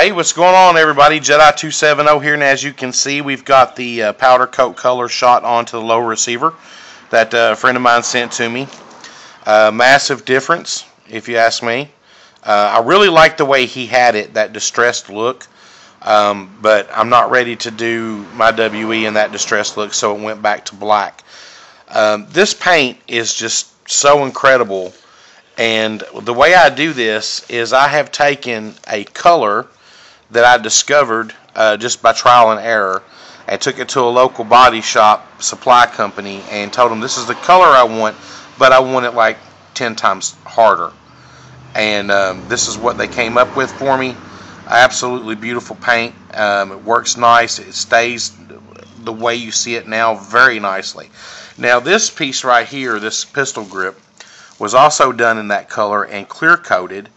Hey, what's going on, everybody? Jedi270 here, and as you can see, we've got the powder coat color shot onto the lower receiver that a friend of mine sent to me. Massive difference, if you ask me. I really like the way he had it, that distressed look, but I'm not ready to do my WE in that distressed look, so it went back to black. This paint is just so incredible, and the way I do this is I have taken a color that I discovered just by trial and error, and took it to a local body shop supply company and told them this is the color I want, but I want it like 10 times harder. And this is what they came up with for me. Absolutely beautiful paint. It works nice. It stays the way you see it now very nicely. Now this piece right here, this pistol grip, was also done in that color and clear coated.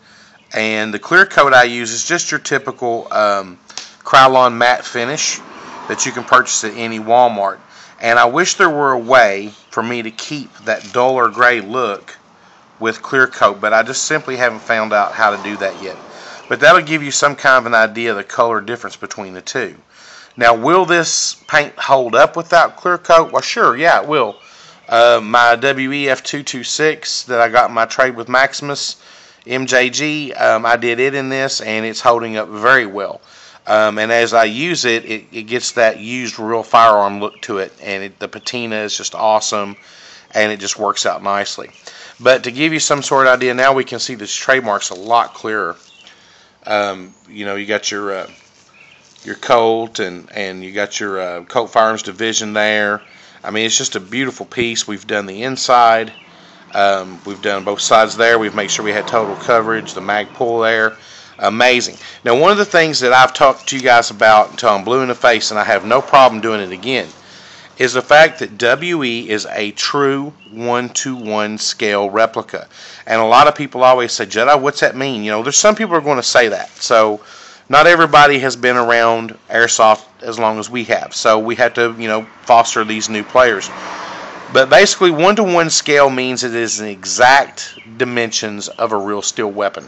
And the clear coat I use is just your typical Krylon matte finish that you can purchase at any Walmart. And I wish there were a way for me to keep that duller gray look with clear coat, but I just simply haven't found out how to do that yet. But that'll give you some kind of an idea of the color difference between the two. Now, will this paint hold up without clear coat? Well, sure, yeah, it will. My WEF226 that I got in my trade with Maximus MJG, I did it in this, and it's holding up very well. And as I use it, it gets that used real firearm look to it, and the patina is just awesome, and it just works out nicely. But to give you some sort of idea, now we can see this trademark's a lot clearer. You know, you got your Colt, and you got your Colt Firearms Division there. I mean, it's just a beautiful piece. We've done the inside. We've done both sides there. We've made sure we had total coverage, the mag pull there. Amazing. Now, one of the things that I've talked to you guys about until I'm blue in the face, and I have no problem doing it again, is the fact that WE is a true 1-to-1 scale replica. And a lot of people always say, Jedi, what's that mean? You know, there's some people who are going to say that. So not everybody has been around airsoft as long as we have. So we have to, you know, foster these new players. But basically, 1-to-1 scale means it is the exact dimensions of a real steel weapon.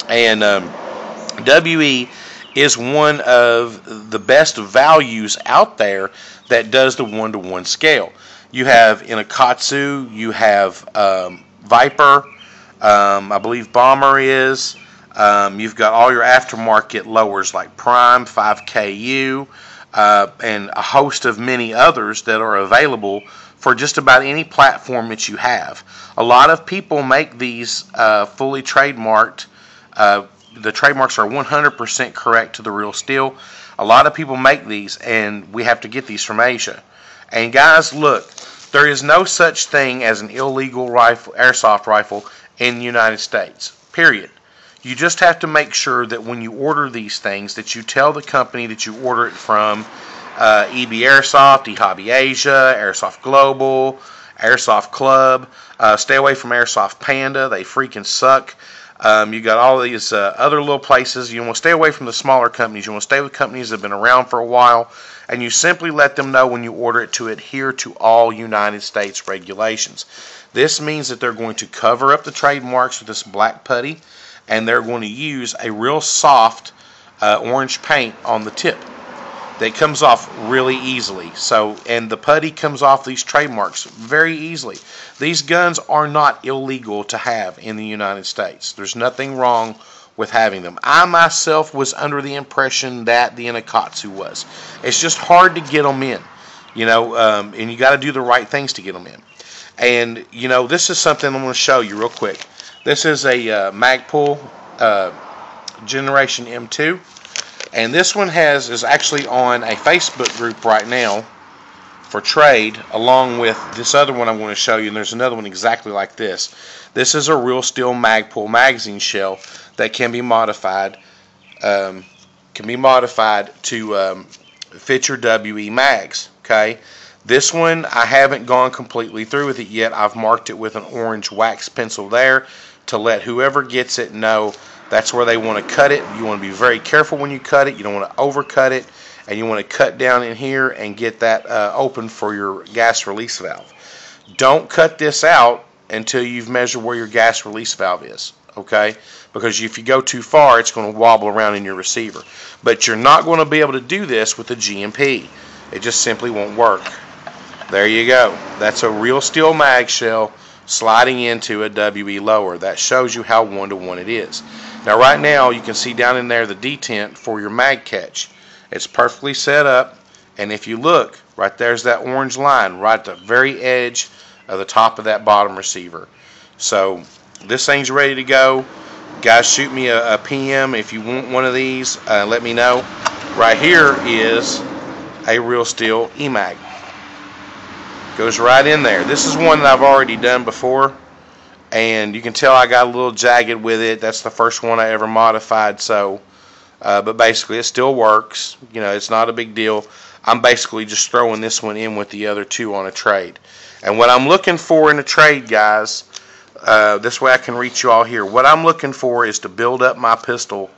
And WE is one of the best values out there that does the 1-to-1 scale. You have Inakatsu, you have Viper, I believe Bomber is. You've got all your aftermarket lowers like Prime, 5KU, and a host of many others that are available for just about any platform that you have. A lot of people make these fully trademarked. The trademarks are 100% correct to the real steel. A lot of people make these, and we have to get these from Asia. And guys, look, there is no such thing as an illegal rifle, airsoft rifle in the United States, period. You just have to make sure that when you order these things that you tell the company that you order it from EB Airsoft, eHobby Asia, Airsoft Global, Airsoft Club. Stay away from Airsoft Panda. They freaking suck. You got all these other little places. You want to stay away from the smaller companies. You want to stay with companies that have been around for a while. And you simply let them know when you order it to adhere to all United States regulations. This means that they're going to cover up the trademarks with this black putty, and they're going to use a real soft orange paint on the tip that comes off really easily. So, and the putty comes off these trademarks very easily. These guns are not illegal to have in the United States. There's nothing wrong with having them. I myself was under the impression that the Inakatsu was. It's just hard to get them in, you know, and you got to do the right things to get them in. And, you know, this is something I'm going to show you real quick. This is a Magpul Generation M2. And this one is actually on a Facebook group right now for trade, along with this other one I'm going to show you. And there's another one exactly like this. This is a real steel Magpul magazine shell that can be modified. To fit your WE mags. Okay. This one I haven't gone completely through with it yet. I've marked it with an orange wax pencil there to let whoever gets it know that's where they want to cut it. You want to be very careful when you cut it. You don't want to overcut it, and you want to cut down in here and get that open for your gas release valve. Don't cut this out until you've measured where your gas release valve is. okay? Because if you go too far, it's going to wobble around in your receiver. But you're not going to be able to do this with a G&P. It just simply won't work. There you go. That's a real steel mag shell sliding into a WE lower. That shows you how one-to-one it is. Now right now you can see down in there the detent for your mag catch. It's perfectly set up, and if you look, right there's that orange line right at the very edge of the top of that bottom receiver. So this thing's ready to go. Guys, shoot me a PM if you want one of these. Let me know. Right here is a real steel EMAG. Goes right in there. This is one that I've already done before, and you can tell I got a little jagged with it. That's the first one I ever modified. So, but basically it still works. You know, it's not a big deal. I'm basically just throwing this one in with the other two on a trade. And what I'm looking for in a trade, guys, this way I can reach you all here. What I'm looking for is to build up my pistol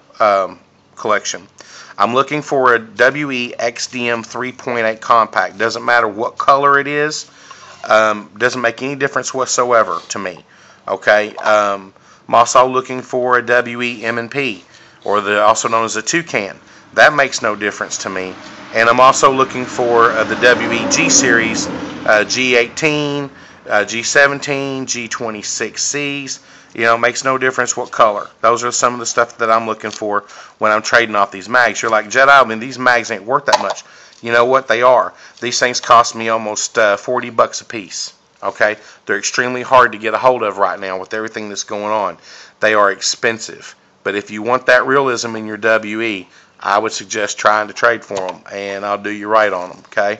collection. I'm looking for a WE XDM 3.8 compact. Doesn't matter what color it is. Doesn't make any difference whatsoever to me. Okay. I'm also looking for a WE M&P, or also known as a toucan. That makes no difference to me. And I'm also looking for the WE G series, G18, G17, G26Cs. You know, it makes no difference what color. Those are some of the stuff that I'm looking for when I'm trading off these mags. You're like, Jedi, I mean, these mags ain't worth that much. You know what? They are. These things cost me almost 40 bucks a piece. Okay? They're extremely hard to get a hold of right now with everything that's going on. They are expensive. But if you want that realism in your WE, I would suggest trying to trade for them, and I'll do you right on them. Okay?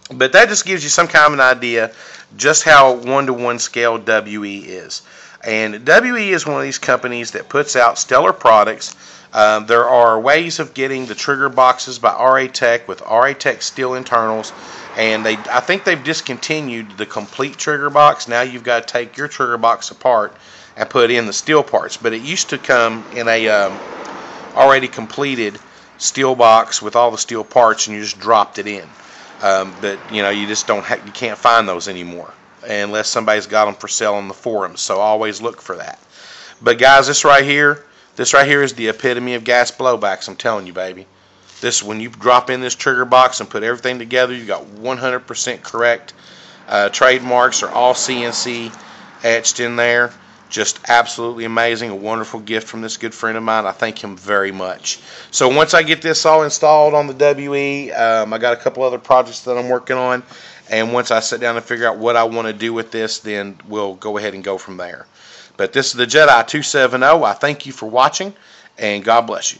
But that just gives you some kind of an idea just how one-to-one scale WE is. And WE is one of these companies that puts out stellar products. There are ways of getting the trigger boxes by RA Tech with RA Tech steel internals, and I think they've discontinued the complete trigger box. Now you've got to take your trigger box apart and put in the steel parts. But it used to come in a already completed steel box with all the steel parts, and you just dropped it in. But you know, you just you can't find those anymore unless somebody's got them for sale on the forums. So always look for that. But guys, this right here is the epitome of gas blowbacks. I'm telling you, baby. This, when you drop in this trigger box and put everything together, you got 100% correct. Trademarks are all CNC etched in there. Just absolutely amazing. A wonderful gift from this good friend of mine. I thank him very much. So once I get this all installed on the WE, I got a couple other projects that I'm working on. And once I sit down and figure out what I want to do with this, then we'll go ahead and go from there. But this is the Jedi 270. I thank you for watching, and God bless you.